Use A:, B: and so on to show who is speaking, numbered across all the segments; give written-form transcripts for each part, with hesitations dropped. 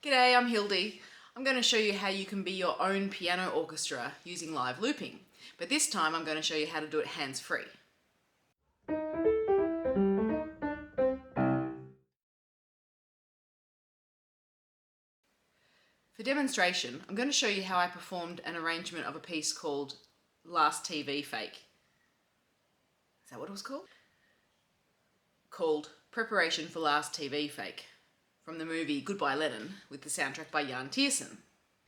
A: G'day, I'm Hildy. I'm going to show you how you can be your own piano orchestra using live looping, but this time I'm going to show you how to do it hands-free. For demonstration, I'm going to show you how I performed an arrangement of a piece called Last TV Fake. Is that what it was called? Called Preparation for Last TV Fake, from the movie Goodbye Lenin, with the soundtrack by Jan Tiersen.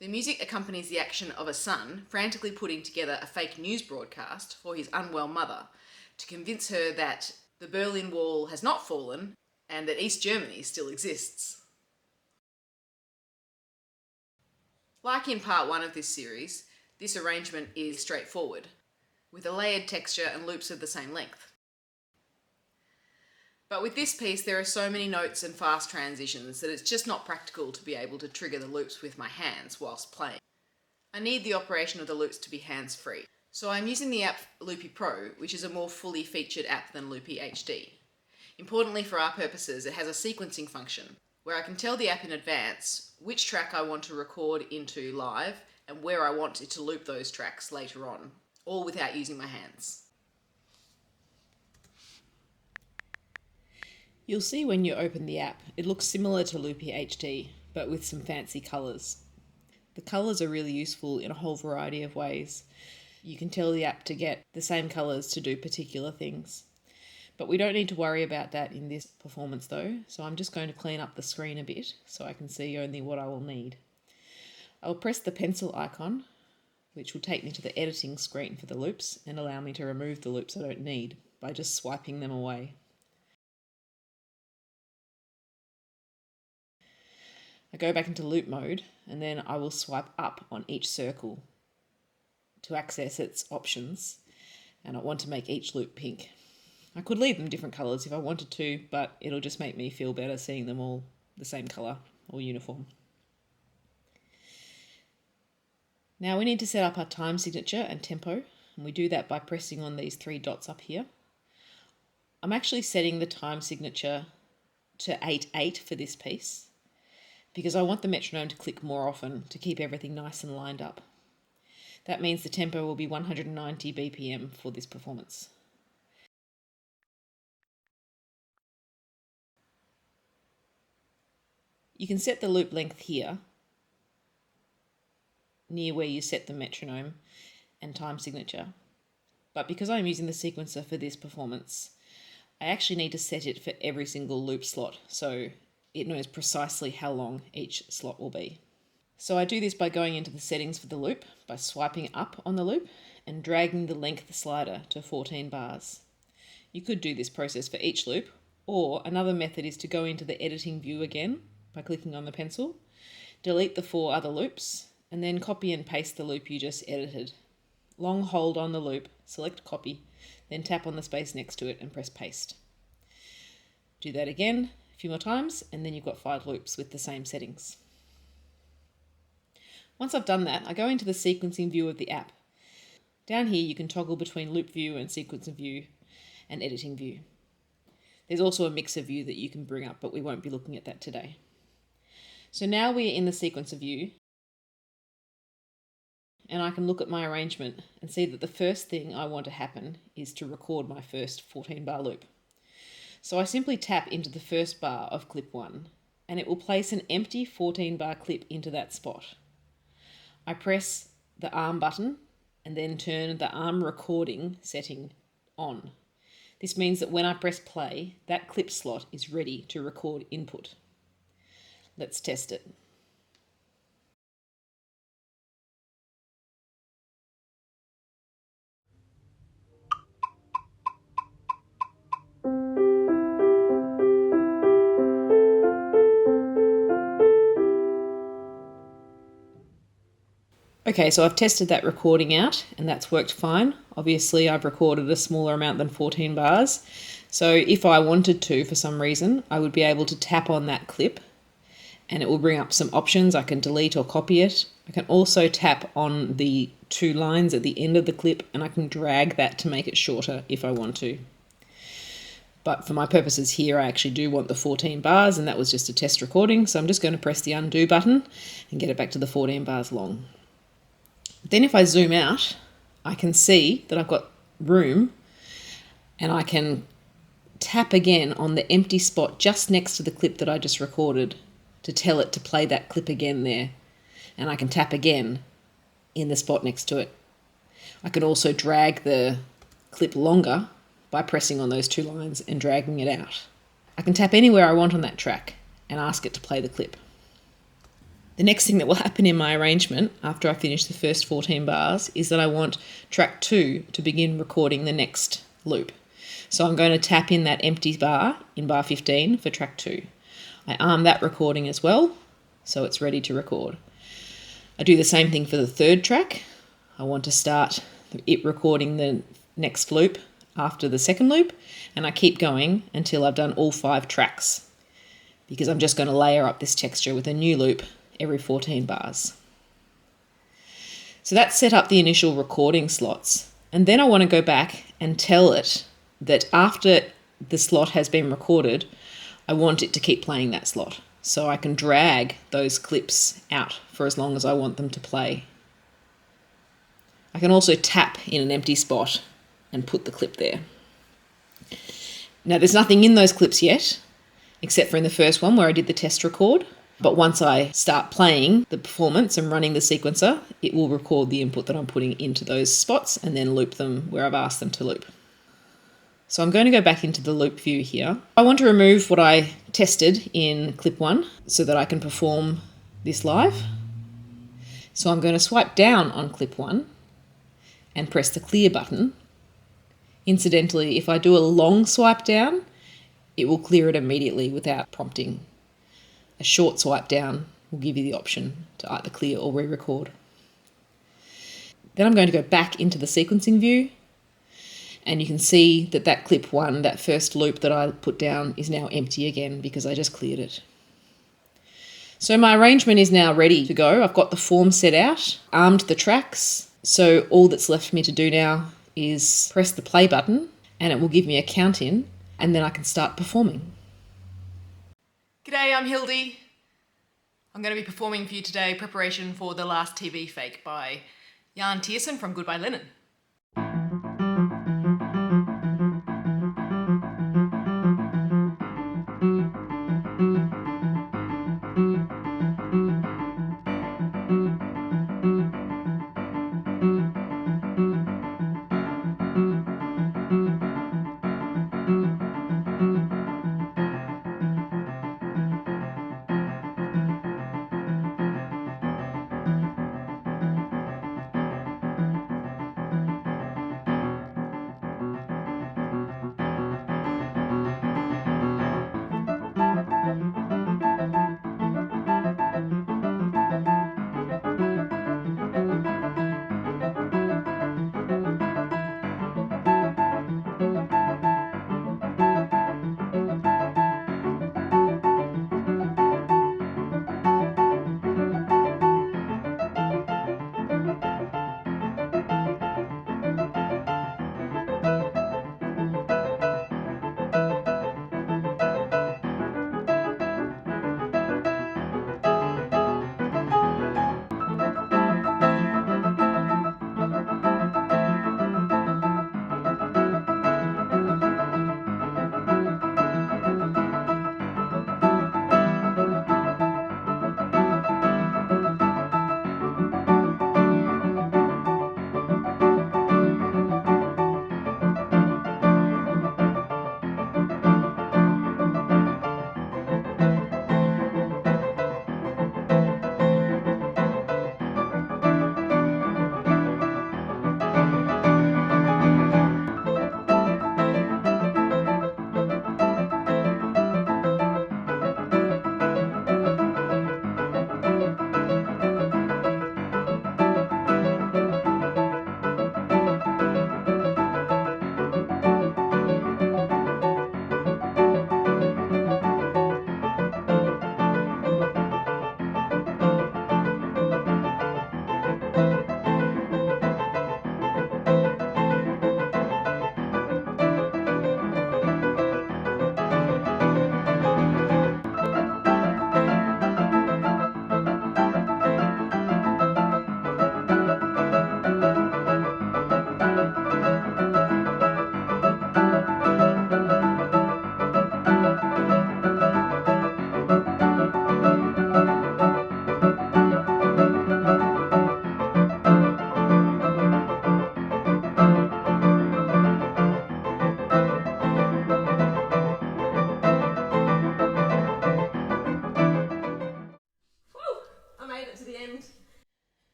A: The music accompanies the action of a son frantically putting together a fake news broadcast for his unwell mother to convince her that the Berlin Wall has not fallen and that East Germany still exists. Like in part 1 of this series, this arrangement is straightforward, with a layered texture and loops of the same length. But with this piece, there are so many notes and fast transitions that it's just not practical to be able to trigger the loops with my hands whilst playing. I need the operation of the loops to be hands-free. So I'm using the app Loopy Pro, which is a more fully featured app than Loopy HD. Importantly for our purposes, it has a sequencing function where I can tell the app in advance which track I want to record into live and where I want it to loop those tracks later on, all without using my hands. You'll see when you open the app, it looks similar to Loopy HD, but with some fancy colours. The colours are really useful in a whole variety of ways. You can tell the app to get the same colours to do particular things. But we don't need to worry about that in this performance though, so I'm just going to clean up the screen a bit so I can see only what I will need. I'll press the pencil icon, which will take me to the editing screen for the loops and allow me to remove the loops I don't need by just swiping them away. I go back into loop mode and then I will swipe up on each circle to access its options, and I want to make each loop pink. I could leave them different colours if I wanted to, but it'll just make me feel better seeing them all the same colour or uniform. Now we need to set up our time signature and tempo, and we do that by pressing on these 3 dots up here. I'm actually setting the time signature to 8/8 for this piece, because I want the metronome to click more often to keep everything nice and lined up. That means the tempo will be 190 BPM for this performance. You can set the loop length here, near where you set the metronome and time signature. But because I'm using the sequencer for this performance, I actually need to set it for every single loop slot, so it knows precisely how long each slot will be. So I do this by going into the settings for the loop, by swiping up on the loop and dragging the length slider to 14 bars. You could do this process for each loop, or another method is to go into the editing view again by clicking on the pencil, delete the 4 other loops, and then copy and paste the loop you just edited. Long hold on the loop, select copy, then tap on the space next to it and press paste. Do that again a few more times, and then you've got 5 loops with the same settings. Once I've done that, I go into the sequencing view of the app. Down here you can toggle between loop view and sequencer view and editing view. There's also a mixer view that you can bring up, but we won't be looking at that today. So now we're in the sequencer view, and I can look at my arrangement and see that the first thing I want to happen is to record my first 14-bar loop. So I simply tap into the first bar of clip 1, and it will place an empty 14-bar clip into that spot. I press the arm button and then turn the arm recording setting on. This means that when I press play, that clip slot is ready to record input. Let's test it. Okay, so I've tested that recording out and that's worked fine. Obviously, I've recorded a smaller amount than 14 bars. So if I wanted to, for some reason, I would be able to tap on that clip and it will bring up some options. I can delete or copy it. I can also tap on the 2 lines at the end of the clip and I can drag that to make it shorter if I want to. But for my purposes here, I actually do want the 14 bars, and that was just a test recording. So I'm just going to press the undo button and get it back to the 14 bars long. Then if I zoom out, I can see that I've got room, and I can tap again on the empty spot just next to the clip that I just recorded to tell it to play that clip again there. And I can tap again in the spot next to it. I can also drag the clip longer by pressing on those two lines and dragging it out. I can tap anywhere I want on that track and ask it to play the clip. The next thing that will happen in my arrangement after I finish the first 14 bars is that I want track 2 to begin recording the next loop. So I'm going to tap in that empty bar in bar 15 for track 2. I arm that recording as well, so it's ready to record. I do the same thing for the third track. I want to start it recording the next loop after the second loop, and I keep going until I've done all 5 tracks, because I'm just going to layer up this texture with a new loop every 14 bars. So that's set up the initial recording slots, and then I want to go back and tell it that after the slot has been recorded, I want it to keep playing that slot. So I can drag those clips out for as long as I want them to play. I can also tap in an empty spot and put the clip there. Now there's nothing in those clips yet, except for in the first one where I did the test record. But once I start playing the performance and running the sequencer, it will record the input that I'm putting into those spots and then loop them where I've asked them to loop. So I'm going to go back into the loop view here. I want to remove what I tested in clip 1 so that I can perform this live. So I'm going to swipe down on clip 1 and press the clear button. Incidentally, if I do a long swipe down, it will clear it immediately without prompting. A short swipe down will give you the option to either clear or re-record. Then I'm going to go back into the sequencing view, and you can see that that clip 1, that first loop that I put down, is now empty again because I just cleared it. So my arrangement is now ready to go. I've got the form set out, armed the tracks, so all that's left for me to do now is press the play button, and it will give me a count in, and then I can start performing.
B: G'day, I'm Hildy. I'm going to be performing for you today preparation for The Last TV Fake by Jan Tiersen from Goodbye Lenin.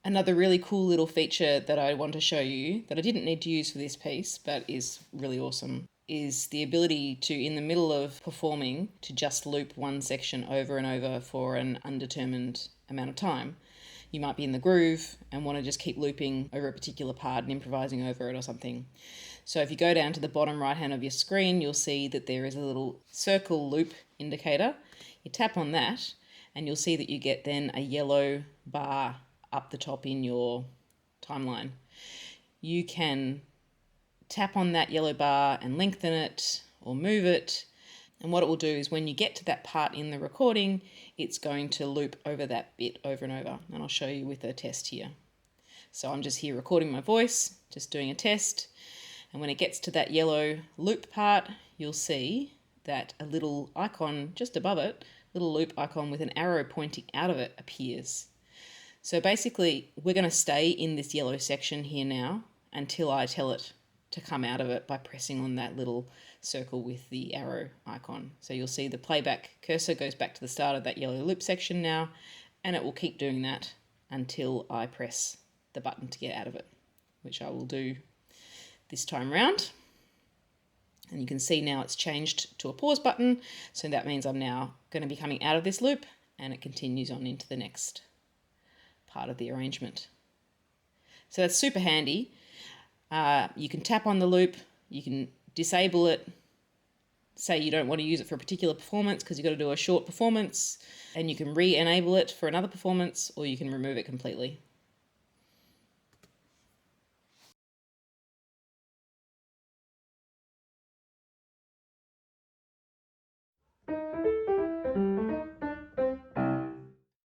A: Another really cool little feature that I want to show you that I didn't need to use for this piece but is really awesome is the ability to, in the middle of performing, to just loop one section over and over for an undetermined amount of time. You might be in the groove and want to just keep looping over a particular part and improvising over it or something. So if you go down to the bottom right hand of your screen, you'll see that there is a little circle loop indicator. You tap on that and you'll see that you get then a yellow bar up the top in your timeline. You can tap on that yellow bar and lengthen it or move it. And what it will do is when you get to that part in the recording, it's going to loop over that bit over and over. And I'll show you with a test here. So I'm just here recording my voice, just doing a test. And when it gets to that yellow loop part, you'll see that a little icon just above it, little loop icon with an arrow pointing out of it appears. So basically, we're going to stay in this yellow section here now until I tell it to come out of it by pressing on that little circle with the arrow icon. So you'll see the playback cursor goes back to the start of that yellow loop section now, and it will keep doing that until I press the button to get out of it, which I will do this time round. And you can see now it's changed to a pause button, so that means I'm now going to be coming out of this loop, and it continues on into the next part of the arrangement. So that's super handy. You can tap on the loop, you can disable it, say you don't want to use it for a particular performance because you've got to do a short performance, and you can re-enable it for another performance, or you can remove it completely.